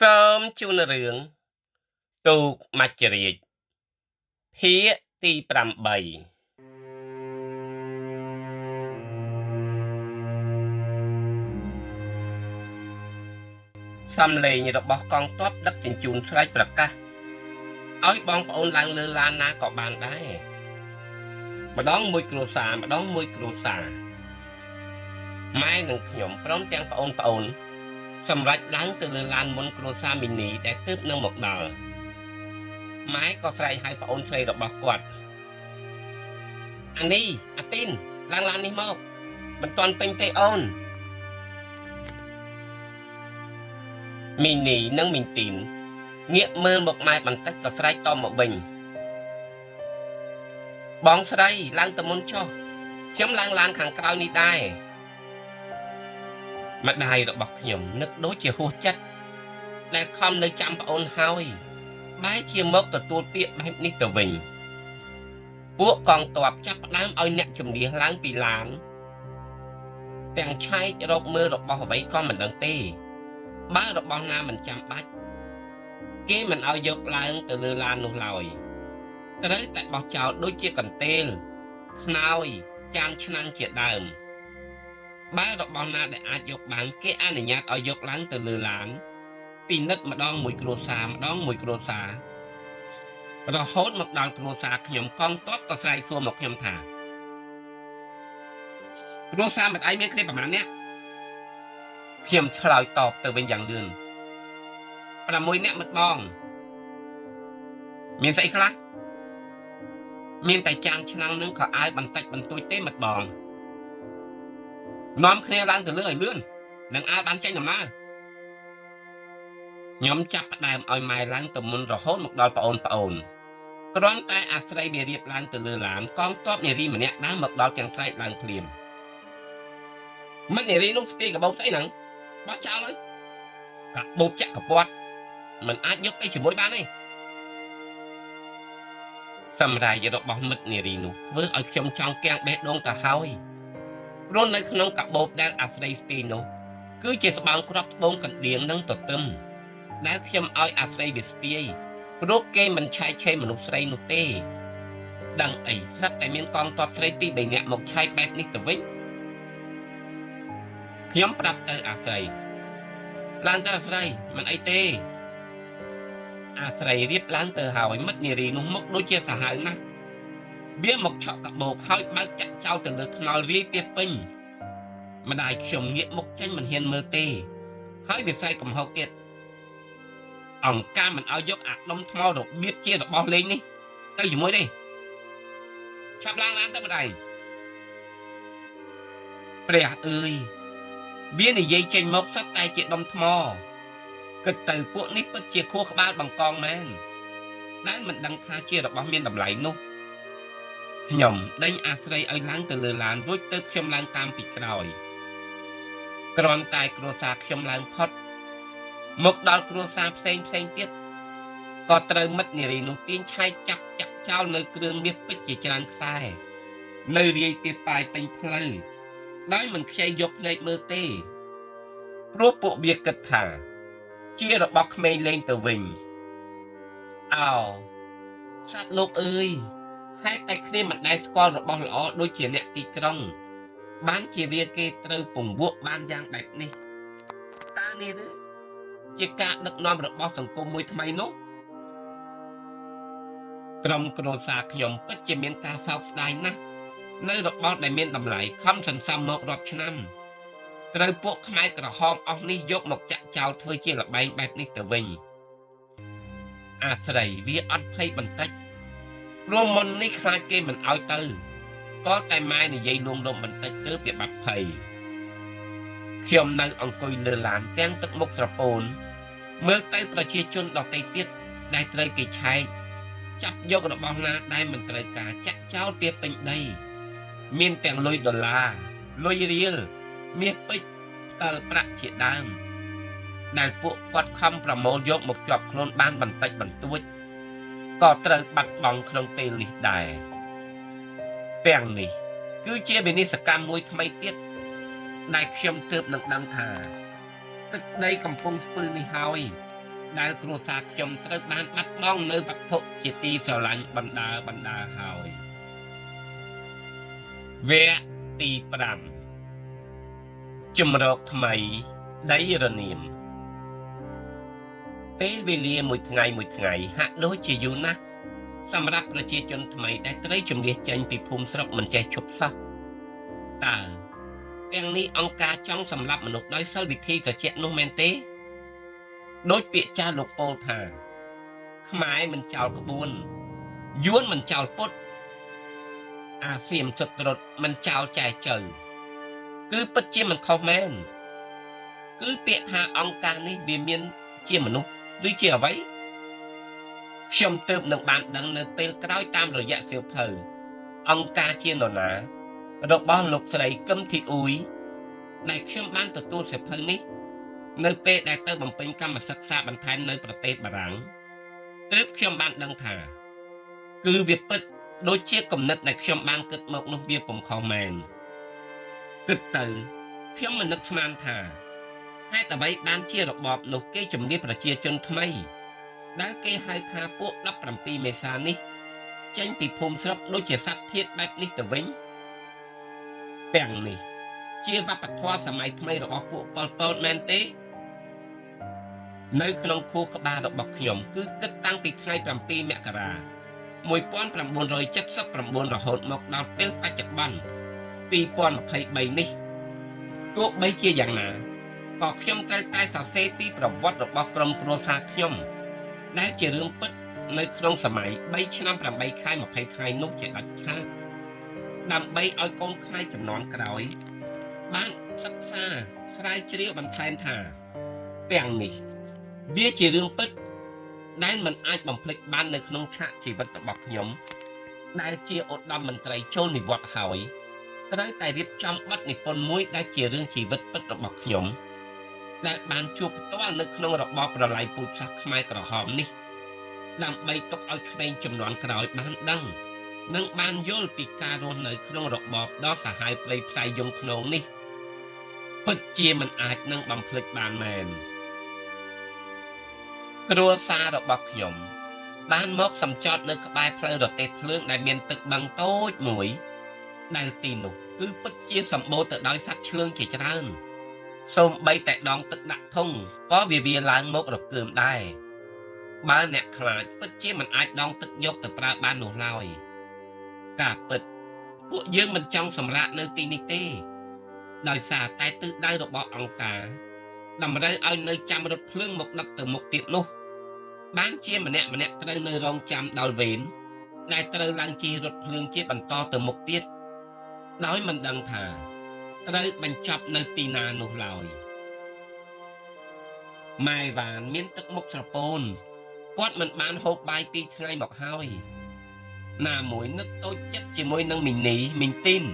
សូមជូនរឿងទូកមច្ចរាជភាគទី8សំឡេងរបស់កងទ័ពដឹកជញ្ជូនឆ្លៃប្រកាសឲ្យបងប្អូនឡើងលើឡានណាក៏បានដែរម្ដងមួយគ្រួសារម្ដងមួយគ្រួសារម៉ែនិងខ្ញុំព្រមទាំងប្អូនសម្រាប់ឡើងទៅលើឡានមុនគ្រួសារមីនីដែលទើបនឹងមកដល់ម៉ែក៏ស្រែកហៅប្អូនស្រីរបស់គាត់អានេះអាទីនឡើងឡាននេះមកមិនទាន់ពេញទេអូនមីនីនិងមីងទីនងាកមើលមកម៉ែបន្តិចក៏ស្រែកតបមកវិញបងស្រីឡើងទៅមុនចុះខ្ញុំឡើងឡានខាងក្រោយនេះដែរម្ដាយរបស់ខ្ញុំនឹកដូចជាហួសចិត្តដែលខំនៅចាំប្អូនហើយបែរជាមកទទួលពាក្យបែបនេះទៅវិញពួកកងទ័ពចាប់ផ្ដើមឲ្យអ្នកជំនះឡើងពីឡានទាំងឆែករកមើលរបស់អ្វីក៏មិនដឹងទេបើរបស់ណាមិនចាំបាច់គេមិនឲ្យយកឡើងទៅលើឡាននោះឡើយត្រូវតែបោះចោលដូចជាកន្ទេលខ្នើយចានឆ្នាំងជាដើមបើរបស់ណាដែលអាចយកបានគេអនុញ្ញាតឲ្យយកឡើងទៅលើឡានពិនិត្យម្ដងមួយគ្រួសារម្ដងមួយគ្រួសាររហូតមកដល់គ្រួសារខ្ញុំកងទ័ពក៏ស្រែកសួរមកខ្ញុំថាគ្រួសារមិនអីមានគ្នាប្រហែលអ្នកខ្ញុំឆ្លើយតបទៅវិញយ៉ាងលឿន6នាក់មិត្តបងមានស្អីខ្លះមានតែចានឆ្នាំងនឹងខោអាវបន្តិចបន្តួចទេមិត្តបងនាំគ្នាឡើងទៅលើឲ្យលឿននឹងអាចបានចេញដំណើរខ្ញុំចាប់ផ្ដើមឲ្យម៉ែឡើងទៅមុនរហូតមកដល់ប្អូនគ្រាន់តែអាស្រ័យវារៀបឡើងទៅលើឡានកងទ័ពនារីម្នាក់ដើរមកដល់ទាំងស្រែកឡើងភ្លាមមិននារីនោះស្ទីកបោកស្អីហ្នឹងបោះចោលហើយកបោកចាក់កពាត់មិនអាចយកទៅជាមួយបានទេសម្រាប់របស់មិត្តនារីនោះធ្វើឲ្យខ្ញុំចង់គាំងបេះដូងទៅហើយព្រោះនៅក្នុងកាបូបដែលអាស្រ័យស្ទីនោះគឺជាស្បោងគ្រាប់ត្បូងកណ្ដៀងនិងទទឹមដែលខ្ញុំឲ្យអាស្រ័យវាស្ពាយព្រោះគេមិនឆែកឆេរមនុស្សស្រីនោះទេដឹងអីស្រាប់តែមានកងទ័ពស្រីពី3នាក់មកឆែកបែបនេះទៅវិញខ្ញុំប្រាប់ទៅអាស្រ័យឡើងទៅអាស្រ័យមិនអីទេអាស្រ័យរៀបឡើងទៅហើយមិត្តនារីនោះមកដូចជាសាហាវណាស់វាមកឆក់កាបូបហើយបើកចាក់ចោលទៅលើថ្នល់រាយពាសពេញម្ដាយខ្ញុំងាកមុខចេញមិនហ៊ានមើលទេហើយវាស្រែកកំហុសទៀតអង្គការមិនឲ្យយកអាដុំថ្មរបៀបជារបស់លេងនេះទៅជាមួយទេឆាប់ឡើងឡានទៅម្ដាយព្រះអើយវានិយាយចេញមកសិតតែជាដុំថ្មគិតទៅពួកនេះពិតជាខួរក្បាលបង្កងមែនដែលមិនដឹងថាជារបស់មានតម្លៃនោះខ្ញុំដេញអាស្រ័យឲ្យឡើងទៅលើឡានរួចទៅខ្ញុំឡើងតាមពីក្រោយគ្រាន់តែគ្រួសារខ្ញុំឡើងផុតមកដល់គ្រួសារផ្សេងទៀតក៏ត្រូវមិត្តនារីនោះទាញឆែកចាប់ចាក់ចោលនៅគ្រឿងមាសពេជ្រជាច្រើនខ្សែនៅរាយទាបប៉ាយពេញផ្លូវដោយមិនខ្ចីយកភ្នែកមើលទេព្រោះពួកវាគិតថាជារបស់ក្មេងលេងទៅវិញអោសត្វលោកអើយហេតុតែគ្នាមិនដែលស្គាល់របស់ល្អដូចជាអ្នកទីក្រុងបានជាវាគេត្រូវពង្វក់បានយ៉ាងបែបនេះតើនេះឬជាការដឹកនាំរបស់សង្គមមួយថ្មីនោះក្រុមគ្រួសារខ្ញុំពិតជាមានការសោកស្ដាយណាស់នៅរបស់ដែលមានតម្លៃខំសន្សំមករាប់ឆ្នាំត្រូវពួកខ្មែរក្រហមអស់នេះយកមកចាក់ចោលធ្វើជាល្បែងបែបនេះទៅវិញអាស្រ័យវាអត់ភ័យបន្តិចព្រោះមុននេះខ្លាចគេមិនឲ្យទៅតើតែម៉ែនិយាយលួងលោមបន្តិចទៅវាបាត់ភ័យខ្ញុំនៅអង្គុយលើឡានទាំងទឹកមុខស្រពោនមើលទៅប្រជាជនដទៃទៀតដែលត្រូវគេឆែកចាប់យករបស់ណាដែលមិនត្រូវការចាក់ចោលពីពេញដីមានទាំងលុយដុល្លារលុយរៀលមាសពេជ្រផ្ទាល់ប្រាក់ជាដើមដែលពួកគាត់ខំប្រមូលយកមកជាប់ខ្លួនបានបន្តិចបន្តួចក៏ត្រូវបាត់បង់ក្នុងពេលនេះដែរទាំងនេះគឺជាវិនិស្សកម្មមួយថ្មីទៀតដែលខ្ញុំទើបនឹងដឹងថាទឹកដីកំពុងស្ពឺនេះហើយ ដែលគ្រួសារខ្ញុំត្រូវបានបាត់បង់នៅវត្ថុជាទីស្រឡាញ់បណ្ដាហើយវគ្គទី5ជំរកថ្មីដីរនាមពេលវេលាមួយថ្ងៃហាក់ដូចជាយូរណាស់សម្រាប់ប្រជាជនថ្មីដែលត្រូវជម្លៀសចេញពីភូមិស្រុកមិនចេះឈប់សោះតើទាំងនេះអង្គការចង់សម្លាប់មនុស្សដោយសិលវិធីត្រជាក់នោះមែនទេដោយពាក្យចាស់លោកពោលថាខ្មែរមិនចោលក្បួនយួនមិនចោលពុតអាសៀមសុទ្ធរត់មិនចោលចែចៅគឺពិតជាមិនខុសមែនគឺពាក្យថាអង្គការនេះវាមានជាមនុស្សឬជាអ្វីខ្ញុំទើបនឹងបានដឹងនៅពេលក្រោយតាមរយៈសៀវភៅអង្គការជានរណារបស់លោកស្រីកឹមធីអ៊ុយដែលខ្ញុំបានទទួលសៀវភៅនេះនៅពេលដែលទៅបំពេញកម្មសិក្សាបន្ថែមនៅប្រទេសបារាំងទើបខ្ញុំបានដឹងថាគឺវាពិតដូចជាគំនិតដែលខ្ញុំបានគិតមកនោះវាពុំខុសមែនគិតទៅខ្ញុំមិននឹកស្មានថាហេតុអ្វីបានជារបបនោះគេជំនះប្រជាជនថ្មីដែលគេហៅថាពួក17មេសានេះចេញពីភូមិស្រុកដូចជាសត្វធាតុបែបនេះទៅវិញទាំងនេះជាវប្បធម៌សម័យថ្មីរបស់ពួកប៉ុលពតមែនទេនៅក្នុងខួរក្បាលរបស់ខ្ញុំគឺគិតតាំងពីថ្ងៃ7មករា1979រហូតមកដល់ពេលបច្ចុប្បន្ន2023នេះទោះបីជាយ៉ាងណាក៏ខ្ញុំត្រូវតែសរសេរពីប្រវត្តិរបស់ក្រុមគ្រួសារខ្ញុំដែលជារឿងពិតនៅក្នុងសម័យ3ឆ្នាំ8ខែ20ថ្ងៃនោះជាដាច់ខាតដើម្បីឲ្យកូនខ្មែរចំនួនក្រោយបានសិក្សាស្រាវជ្រាវបន្ថែមថាទាំងនេះវាជារឿងពិតដែលមិនអាចបំភ្លេចបាននៅក្នុងឆាកជីវិតរបស់ខ្ញុំដែលជាឧត្តមមន្ត្រីចូលនិវត្តន៍ហើយត្រូវតែរៀបចំបទនិពន្ធមួយដែលជារឿងជីវិតពិតរបស់ខ្ញុំដែលបានជួបផ្ទាល់នៅក្នុងរបបប្រល័យពូជសាសន៍ខ្មែរក្រហមនេះដើម្បីទុកឲ្យក្មេងជំនាន់ក្រោយបានដឹងនិងបានយល់ពីការរស់នៅក្នុងរបបដ៏សាហាវព្រៃផ្សៃយងខ្នងនេះពិតជាមិនអាចនឹងបំភ្លេចបានមែនគ្រួសាររបស់ខ្ញុំបានមកសម្ចតនៅក្បែរផ្លូវរទេះភ្លើងដែលមានទឹកបឹងតូចមួយដែលទីនោះគឺពិតជាសម្បូរទៅដោយសត្វឆ្លើងជាច្រើនសូម្បីតែដងទឹកដាក់ធុងក៏វាឡើងមករកើមដែរបើអ្នកខ្លាចពិតជាមិនអាចដងទឹកយកទៅប្រើបាននោះឡើយការពិតពួកយើងមិនចង់សម្រាកនៅទីនេះទេដោយសារតែទិសដៅរបស់អង្គការតម្រូវឲ្យនៅចាំរថភ្លើងមកដឹកទៅមុខទៀតនោះបានជាម្នាក់ត្រូវនៅរងចាំដល់វេនដែលត្រូវឡើងជិះរថភ្លើងជាបន្តទៅមុខទៀតដោយមិនដឹងថាត្រូវបញ្ចប់នៅទីណានោះឡើយម៉ែវ៉ានមានទឹកមុខស្រពោនគាត់មិនបានហូបបាយ2ថ្ងៃមកហើយណាមួយនឹកតូចចិត្តជាមួយនឹងមីងទីន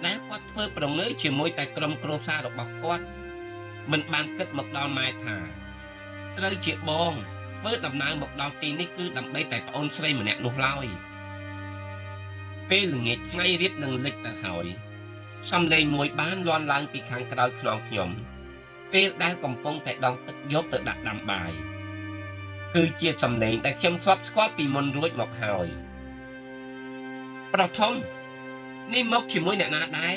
ដែលគាត់ធ្វើប្រងើយជាមួយតែក្រុមគ្រួសាររបស់គាត់មិនបានគិតមកដល់ម៉ែថាត្រូវជាបងធ្វើដំណើរមកដល់ទីនេះគឺដើម្បីតែប្អូនស្រីម្នាក់នោះឡើយពេលល្ងាចថ្ងៃរៀបនឹងលិចទៅហើយសំឡេងមួយបានលាន់ឡើងពីខាងក្រោយខ្នងខ្ញុំពេលដែលកំពុងតែដងទឹកយកទៅដាក់ដាំបាយគឺជាសំឡេងដែលខ្ញុំធ្លាប់ស្គាល់ពីមុនរួចមកហើយប្រធមនេះមកជាមួយអ្នកណាដែរ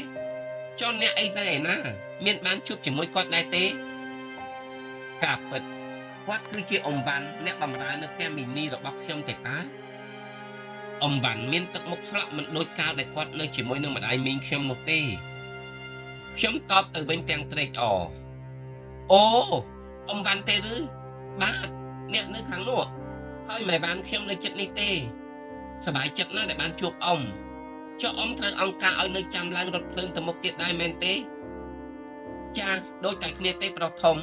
ចុះអ្នកអីដែរណាមានបានជួបជាមួយគាត់ដែរទេការពិតគាត់គឺជាអ៊ំវ៉ាន់អ្នកបម្រើនៅផ្ទះមីនីរបស់ខ្ញុំទេតាអ៊ំវ៉ាន់មានទឹកមុខស្លាក់មិនដូចកាលដែលគាត់នៅជាមួយនឹងម្ដាយមីងខ្ញុំនោះទេខ្ញុំតបទៅវិញទាំងត្រេកអរអូអ៊ំវ៉ាន់ទេឬបាទអ្នកនៅខាងនោះហើយម៉ែវ៉ាន់ខ្ញុំនៅចិត្តនេះទេសប្បាយចិត្តណាស់ដែលបានជួបអ៊ំចុះអ៊ំត្រូវអង្គការឲ្យនៅចាំឡើងរថភ្លើងទៅមុខទៀតដែរមែនទេចាដូចតែគ្នាទេប្រុសធំ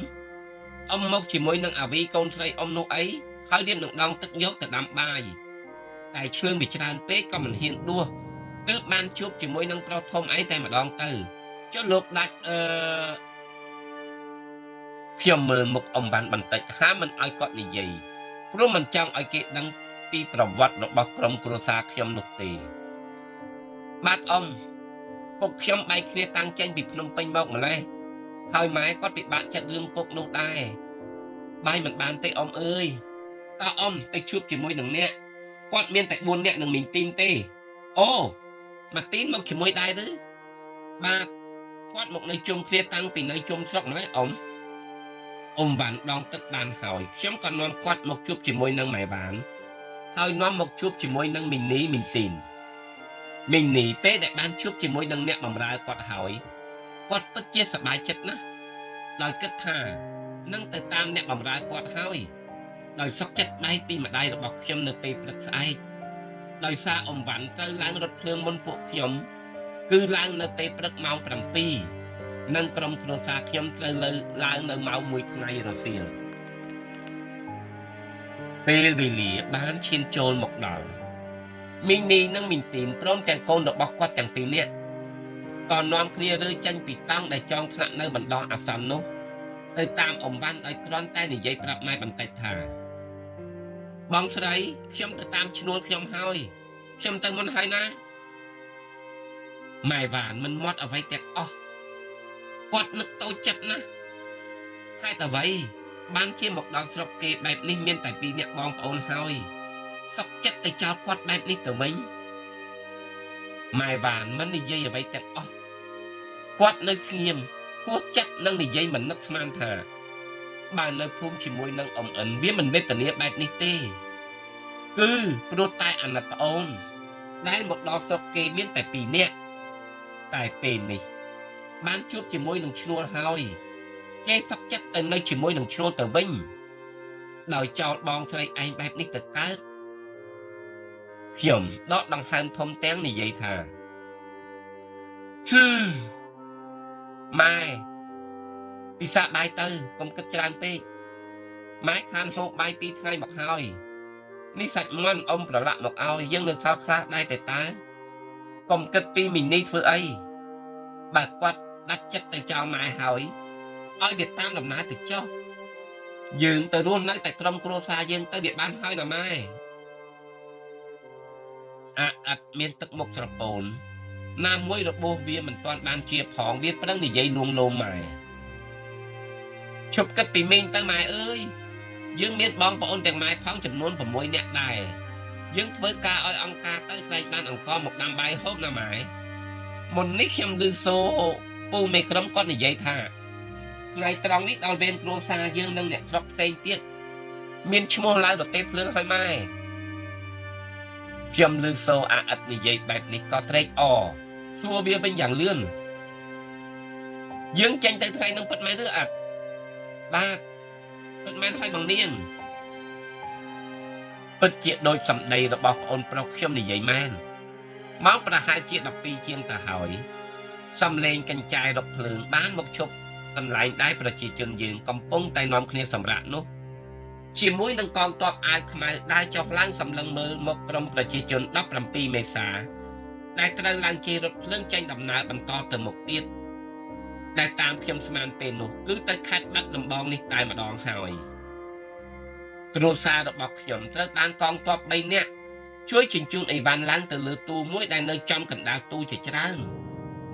អ៊ំមកជាមួយនឹងអាវីកូនស្រីអ៊ំនោះអីហើយរៀបនឹងដងទឹកយកទៅដាំបាយតែឆ្លើងវាច្រើនពេកក៏មិនហ៊ានដួសទើបបានជួបជាមួយនឹងប្រុសធំអីតែម្ដងទៅចុះលោកដាច់ខ្ញុំមើលមុខអ៊ំវ៉ាន់បន្តិចហាមមិនឲ្យគាត់និយាយព្រោះមិនចង់ឲ្យគេដឹងពីប្រវត្តិរបស់ក្រុមគ្រួសារខ្ញុំនោះទេបាទអ៊ំពុកខ្ញុំបែកគ្នាតាំងចេញពីភ្នំពេញមកម្លេះហើយម៉ែគាត់ពិបាកចិត្តរឿងពុកនោះដែរ បាយមិនបានទេអ៊ំអើយតើអ៊ំទៅជួបជាមួយនឹងអ្នកគាត់មានតែ4នាក់នឹងមីងទីនទេអូម៉ាទីនមកជាមួយដែរឬបាទគាត់មកនៅជុំគ្នាតាំងពីនៅជុំស្រុកម្ល៉េះអ៊ំវ៉ាន់ដងទឹកបានហើយខ្ញុំក៏នាំគាត់មកជួបជាមួយនឹងម៉ែវ៉ាន់ហើយនាំមកជួបជាមួយនឹងមីនីមីងទីនមីនីពេលដែលបានជួបជាមួយនឹងអ្នកបម្រើគាត់ហើយគាត់ពិតជាសប្បាយចិត្តណាស់ដោយគិតថានឹងទៅតាមអ្នកបម្រើគាត់ហើយដោយសុខចិត្តដៃពីម្ដាយរបស់ខ្ញុំនៅពេលព្រឹកស្អែកដោយសារអ៊ំវ៉ាន់ត្រូវឡើងរថភ្លើងមុនពួកខ្ញុំគឺឡើងនៅពេលព្រឹកម៉ោង7និងក្រុមគ្រួសារខ្ញុំត្រូវឡើងនៅម៉ោង1ថ្ងៃរសៀលពេលវេលាបានឈានចូលមកដល់មីងនីនិងមីងទីនព្រមទាំងកូនរបស់គាត់ទាំងពីរនាក់ក៏នាំគ្នារើចេញពីតង់ដែលចងស្នាក់នៅបណ្ដោះអាសន្ននោះទៅតាមអ៊ំវ៉ាន់ដោយគ្រាន់តែនិយាយប្រាប់ម៉ែបន្តិចថាបងស្រីខ្ញុំទៅតាមឈ្នួលខ្ញុំហើយខ្ញុំទៅមុនហើយណាម៉ែវ៉ានមិនមាត់អ្វីទាំងអស់គាត់នឹកតូចចិត្តណាស់ហេតុអ្វីបានជាមកដល់ស្រុកគេបែបនេះមានតែពីរនាក់បងប្អូនហើយសុខចិត្តទៅចោលគាត់បែបនេះទៅវិញម៉ែវ៉ានមិននិយាយអ្វីទាំងអស់គាត់នៅស្ងៀមហួសចិត្តនឹងនិយាយមិននឹកស្មានថាបាននៅភូមិជាមួយនឹងអ៊ំអិនវាមិនវេទនាបែបនេះទេគឺព្រោះតែអាណិតប្អូនដែលមកដល់ស្រុកគេមានតែ2នាក់តែពេលនេះបានជួបជាមួយនឹងឈ្នួលហើយគេសុខចិត្តទៅនៅជាមួយនឹងឈ្នួលទៅវិញដោយចោលបងស្រីឯងបែបនេះទៅកើតខ្ញុំដកដង្ហើមធំទាំងនិយាយថាម៉ែពិសាបាយទៅកុំគិតច្រើនពេកម៉ែខានហូបបាយ2ថ្ងៃមកហើយនេះសាច់មាន់អ៊ំប្រឡាក់មកឲ្យយើងនៅសល់ខ្លះដែរតែតាកុំគិតពីមីនីធ្វើអីបើគាត់ដាច់ចិត្តទៅចោលម៉ែហើយឲ្យវាតាមដំណើរទៅចុះយើងទៅរស់នៅតែក្រុមគ្រួសារយើងទៅវាបានហើយណាម៉ែអត់មានទឹកមុខស្រពោនណាមួយរបួសវាមិនទាន់បានជាផងវាប្រឹងនិយាយលួងលោមម៉ែឈប់គិតពីមីងទៅម៉ែអើយយើងមានបងប្អូនទាំងម៉ែផងចំនួន6នាក់ដែរយើងធ្វើការឲ្យអង្គការទៅស្លែងបានអង្គមកដាំបាយហូបណាម៉ែមុននេះខ្ញុំឮសូពូមេក្រុមគាត់និយាយថាថ្ងៃត្រង់នេះដល់វេនគ្រួសារយើងនិងអ្នកស្រុកផ្សេងទៀតមានឈ្មោះឡើងប្រទេសភ្លើងហើយម៉ែខ្ញុំឮសូអឥតនិយាយបែបនេះក៏ត្រេកអរសួរវាវិញយ៉ាងលឿនយើងចេញទៅថ្ងៃនឹងពិតមែនឬអត់បាទពិតមែនហើយបងនាងពិតជាដូចសម្ដីរបស់ប្អូនប្រុសខ្ញុំនិយាយមែនមកប្រហែលជា12ជាងទៅហើយសំឡេងកញ្ចាយរថភ្លើងបានមកឈប់កន្លែងដែលប្រជាជនយើងកំពុងតែនាំគ្នាសម្រាកនោះជាមួយនឹងកងទ័ពអាវខ្មៅដែលចុះឡើងសម្លឹងមើលមកក្រុមប្រជាជន17មេសាដែលត្រូវឡើងជិះរថភ្លើងចេញដំណើរបន្តទៅមុខទៀតដែលតាមខ្ញុំស្មានពេលនោះគឺទៅខេត្តបាត់ដំបងនេះតែម្ដងហើយគ្រួសាររបស់ខ្ញុំត្រូវបានកងទ័ព3នាក់ជួយជញ្ជូនអីវ៉ាន់ឡើងទៅលើទូមួយដែលនៅចំកណ្ដាលទូជាច្រើន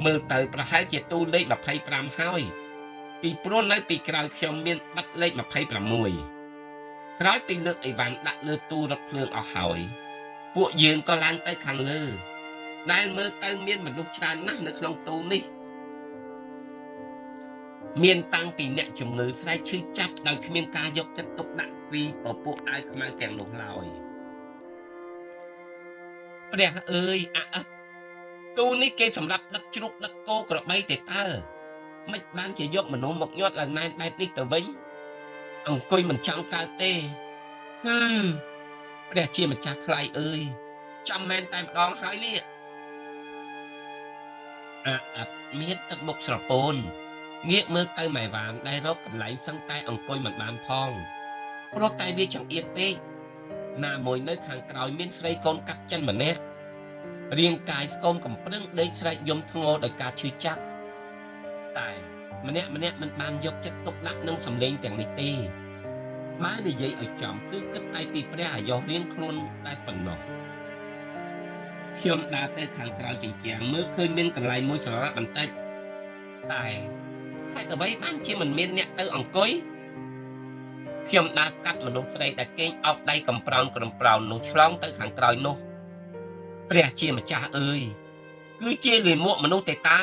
មើលទៅប្រហែលជាទូលេខ25ហើយពីព្រោះនៅពីក្រោយខ្ញុំមានបាត់លេខ26ក្រោយពីលើកអីវ៉ាន់ដាក់លើទូរថភ្លើងអស់ហើយពួកយើងក៏ឡើងទៅខាងលើដែលមើលទៅមានមនុស្សច្រើនណាស់នៅក្នុងទូនេះមានតាំងពីអ្នកជំងឺស្រែកឈឺចាប់ដោយគ្មានការយកចិត្តទុកដាក់ពីពពួកអាវខ្មៅទាំងនោះឡើយព្រះអើយទូនេះគេសម្រាប់ដឹកជ្រូកដឹកគោក្របីទេតើមិនបានជាយកមនុស្សមកញាត់ឡើងណែនបែបនេះទៅវិញអង្គុយមិនចង់កើតទេព្រះជាម្ចាស់ថ្លៃអើយចាំមែនតែម្ដងហើយនេះអត់មានទឹកមុខស្រពោនងាកមើលទៅម៉ែវ៉ានដែលរកកន្លែងសឹងតែអង្គុយមិនបានផងព្រោះតែវាចង្អៀតពេកណាមួយនៅខាងក្រោយមានស្រីកូនកាត់ចិនម្នាក់រាងកាយស្គមកំព្រឹងដេកស្រែកយំធ្ងរដោយការឈឺចាប់តែម្នាក់មិនបានយកចិត្តទុកដាក់នឹងសម្លេងទាំងនេះទេបើនិយាយឲ្យចំគឺគិតតែពីព្រះអាយុរៀងខ្លួនតែប៉ុណ្ណោះខ្ញុំដើរទៅខាងក្រៅជញ្ជាំងមើលឃើញមានកន្លែងមួយស្រឡះបន្តិចតែហេតុអ្វីបានជាមិនមានអ្នកទៅអង្គុយ ខ្ញុំដើរកាត់មនុស្សស្រីដែលគេងអោបដៃកំប្រោននោះឆ្លងទៅខាងក្រោយនោះព្រះជាម្ចាស់អើយគឺជាលាមកមនុស្សទេតើ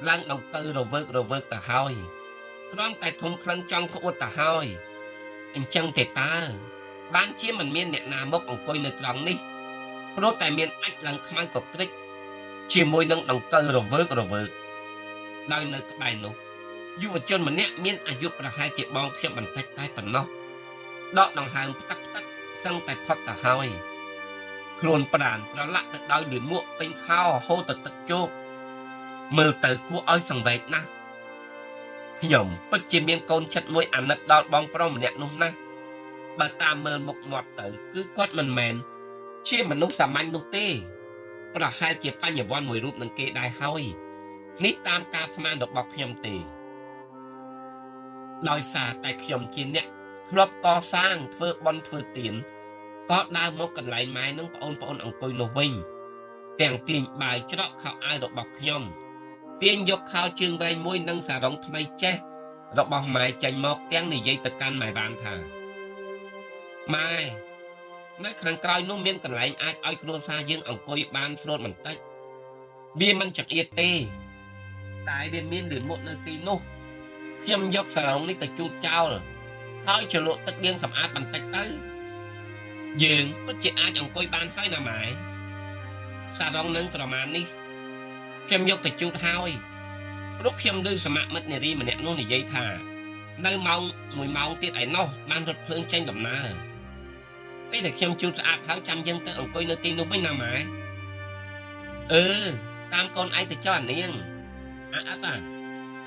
ឡើងដង្កូវរវើកទៅហើយគ្រាន់តែធំក្លិនចង់ក្អួតទៅហើយអញ្ចឹងទេតើបានជាមិនមានអ្នកណាមកអង្គុយនៅត្រង់នេះព្រោះតែមានអាចឡើងខ្មៅកក្រិចជាមួយនឹងដង្កូវរវើកដោយនៅក្បែរនោះយុវជនម្នាក់មានអាយុប្រហែលជាបងខ្ញុំបន្តិចតែប៉ុណ្ណោះដកដង្ហើមផ្ទឹកសឹងតែផុតទៅហើយខ្លួនប្រានប្រឡាក់ទៅដោយលាមកពេញខោហូរទៅទឹកជោកមើលទៅគួរឲ្យសង្វេគណាស់ខ្ញុំពិតជាមានកូនចិត្តមួយអាណិតដល់បងប្រុសម្នាក់នោះណាស់បើតាមមើលមុខមាត់ទៅគឺគាត់មិនមែនជាមនុស្សសាមញ្ញនោះទេប្រហែលជាបញ្ញវន្តមួយរូបនឹងគេដែរហើយនេះតាមការស្មានរបស់ខ្ញុំទេដោយសារតែខ្ញុំជាអ្នកធ្លាប់កសាងធ្វើបុណ្យធ្វើទានក៏ដើរមកកន្លែងម៉ែនឹងប្អូនអង្គុយនោះវិញទាំងទាញបាយច្រកខោអាវរបស់ខ្ញុំទាញយកខោជើងវែងមួយនិងសារ៉ុងថ្មីចេះរបស់ម៉ែចាញ់មកទាំងនិយាយទៅកាន់ម៉ែវ៉ានថាម៉ែនៅខាងក្រោយនោះមានកន្លែងអាចឲ្យគ្រួសារយើងអង្គុយបានស្រួលបន្តិចវាមិនចង្អៀតទេតែវាមានលាមកនៅទីនោះខ្ញុំយកសារ៉ុងនេះទៅជូតចោលហើយជ្រលក់ទឹកលាងសម្អាតបន្តិចទៅយើងពិតជាអាចអង្គុយបានហើយណាម៉ែសារ៉ុងនឹងប្រមាណនេះខ្ញុំយកទៅជូតហើយព្រោះខ្ញុំឮសមាមិត្តនារីម្នាក់នោះនិយាយថានៅម៉ោង1ម៉ោងទៀតឯណោះបានរត់ភ្លើងចេញដំណើរពេលដែលខ្ញុំជូតស្អាតហើយចាំយើងទៅអង្គុយនៅទីនោះវិញណាម៉ែតាមកូនឯងទៅចុះអានាងអត់តា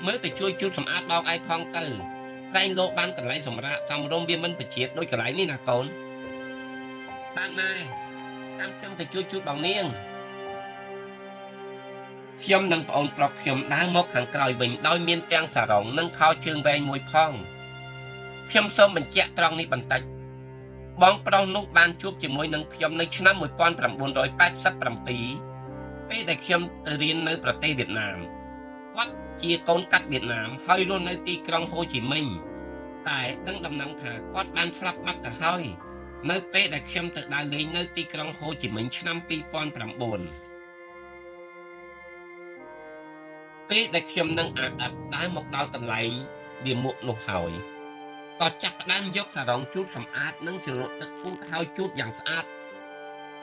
មើលទៅជួយជូតសម្អាតបោកឯងផងទៅក្រែងលោកបានកន្លែងសម្រាប់សំរុំវាមិនប្រជាតិដូចកន្លែងនេះណាកូនបានម៉ែចាំខ្ញុំទៅជួយជូតបងនាងខ្ញុំនិងប្អូនប្រុសខ្ញុំដើរមកខាងក្រោយវិញដោយមានទាំងសារ៉ុងនិងខោជើងវែងមួយផងខ្ញុំសូមបញ្ជាក់ត្រង់នេះបន្តិចបងប្រុសនោះបានជួបជាមួយនឹងខ្ញុំនៅឆ្នាំ1987ពេលដែលខ្ញុំទៅរៀននៅប្រទេសវៀតណាមគាត់ជាកូនកាត់វៀតណាមហើយរស់នៅទីក្រុងហូជីមិញតែដឹងដំណឹងថាគាត់បានស្លាប់បាត់ទៅហើយនៅពេលដែលខ្ញុំទៅដើរលេងនៅទីក្រុងហូជីមិញឆ្នាំ2009ពេលដែលខ្ញុំនឹងអាអត់ដើរមកដល់កន្លែងលាមកនោះហើយក៏ចាប់ផ្ដើមយកសារ៉ុងជូតសម្អាតនិងជ្រលក់ទឹកជូតហើយជូតយ៉ាងស្អាត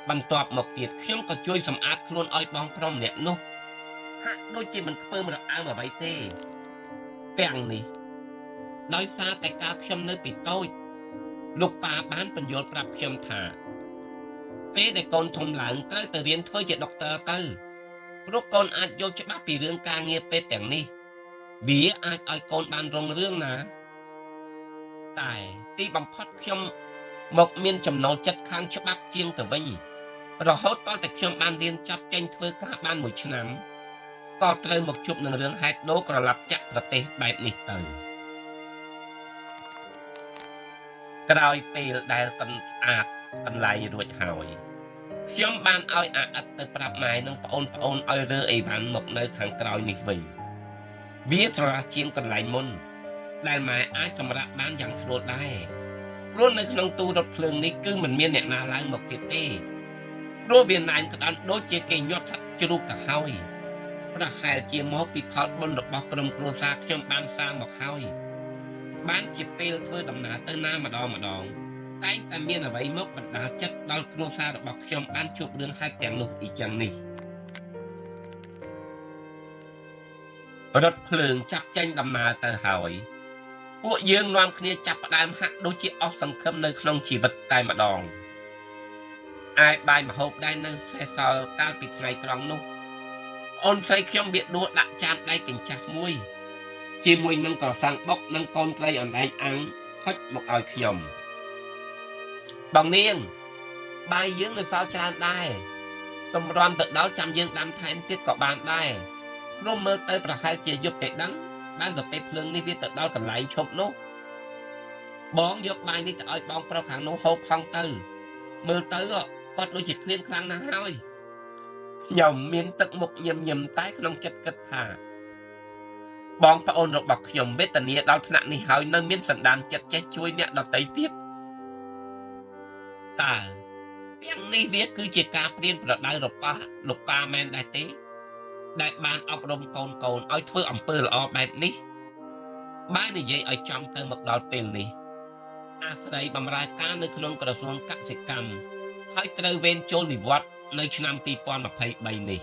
បន្ទាប់មកទៀតខ្ញុំក៏ជួយសម្អាតខ្លួនឲ្យបងប្រុសម្នាក់នោះហាក់ដូចជាមិនខ្ពើមរអើមអ្វីទេទាំងនេះដោយសារតែកាលខ្ញុំនៅពីតូចលោកប៉ាបានបញ្យល់ប្រាប់ខ្ញុំថាពេលដែលកូនធំឡើងត្រូវទៅរៀនធ្វើជាដុកទ័រទៅព្រោះកូនអាចយល់ច្បាស់ពីរឿងការងារពេទ្យទាំងនេះវាអាចឲ្យកូនបានរុងរឿងណាតែទីបំផុតខ្ញុំមកមានចំណូលចិត្តខាងច្បាប់ជាងទៅវិញរហូតដល់តែខ្ញុំបានរៀនចប់ចេញធ្វើការបាន1ឆ្នាំក៏ត្រូវមកជួបនឹងរឿងហេតុដូរក្រឡាប់ចាក់ប្រទេសបែបនេះទៅក្រោយពេលដែលស្អាតកន្លែងរួចហើយខ្ញុំបានឲ្យអាអិតទៅប្រាប់ម៉ែនិងប្អូនឲ្យរើអីវ៉ាន់មកនៅខាងក្រោយនេះវិញវាស្រឡះជាងកន្លែងមុនដែលម៉ែអាចសម្រាប់បានយ៉ាងស្រួលដែរព្រោះនៅក្នុងទូរថភ្លើងនេះគឺមិនមានអ្នកណាឡើងមកទៀតទេព្រោះវាណែនក្តាន់ដូចជាគេញាត់សត្វជ្រូកទៅហើយប្រហែលជាមកពីផលបុណ្យរបស់ក្រុមគ្រួសារខ្ញុំបានសាងមកហើយបានជាពេលធ្វើដំណើរទៅណាម្ដងតែងតែមានអ្វីមកបណ្ដាលចិត្តដល់គ្រួសាររបស់ខ្ញុំបានជួបរឿងហេតុទាំងនោះអ៊ីចឹងនេះរថភ្លើងចាប់ចេញដំណើរទៅហើយពួកយើងនាំគ្នាចាប់ផ្ដើមហាក់ដូចជាអស់សង្ឃឹមនៅក្នុងជីវិតតែម្ដងអាយបាយម្ហូបដែលនៅសេសសល់កាលពីថ្ងៃត្រង់នោះអូនស្រីខ្ញុំបៀដួលដាក់ចានដៃកញ្ចាស់មួយជាមួយនឹងក្រសាំងបុកនិងកូនត្រីអណ្ដែងអាំងហុចមកឲ្យខ្ញុំបងនាងបាយយើងនៅសល់ច្រើនដែរតម្រាំទៅដល់ចាំយើងដាំថែមទៀតក៏បានដែរព្រោះមើលទៅប្រហែលជាយប់តែដឹងបានទៅពេលភ្លើងនេះវាទៅដល់កន្លែងឈប់នោះបងយកបាយនេះទៅឲ្យបងប្រុសខាងនោះហូបផងទៅមើលទៅគាត់ដូចជាឃ្លានខ្លាំងណាស់ហើយខ្ញុំមានទឹកមុខញឹមតែក្នុងចិត្តគិតថា បងប្អូនរបស់ខ្ញុំវេទនាដល់ថ្នាក់នេះហើយនៅមានសន្តានចិត្តចេះជួយអ្នកដទៃទៀតតើទាំងនេះវាគឺជាការព្រៀនប្រដៅរបស់លោកប៉ាមែនដែរទេដែលបានអប់រំកូនឲ្យធ្វើអំពើល្អបែបនេះបើនិយាយឲ្យចំទៅមកដល់ពេលនេះអាស្រ័យបម្រើការនៅក្នុងក្រសួងកសិកម្មហើយត្រូវវេនចូលនិវត្តន៍នៅឆ្នាំ2023នេះ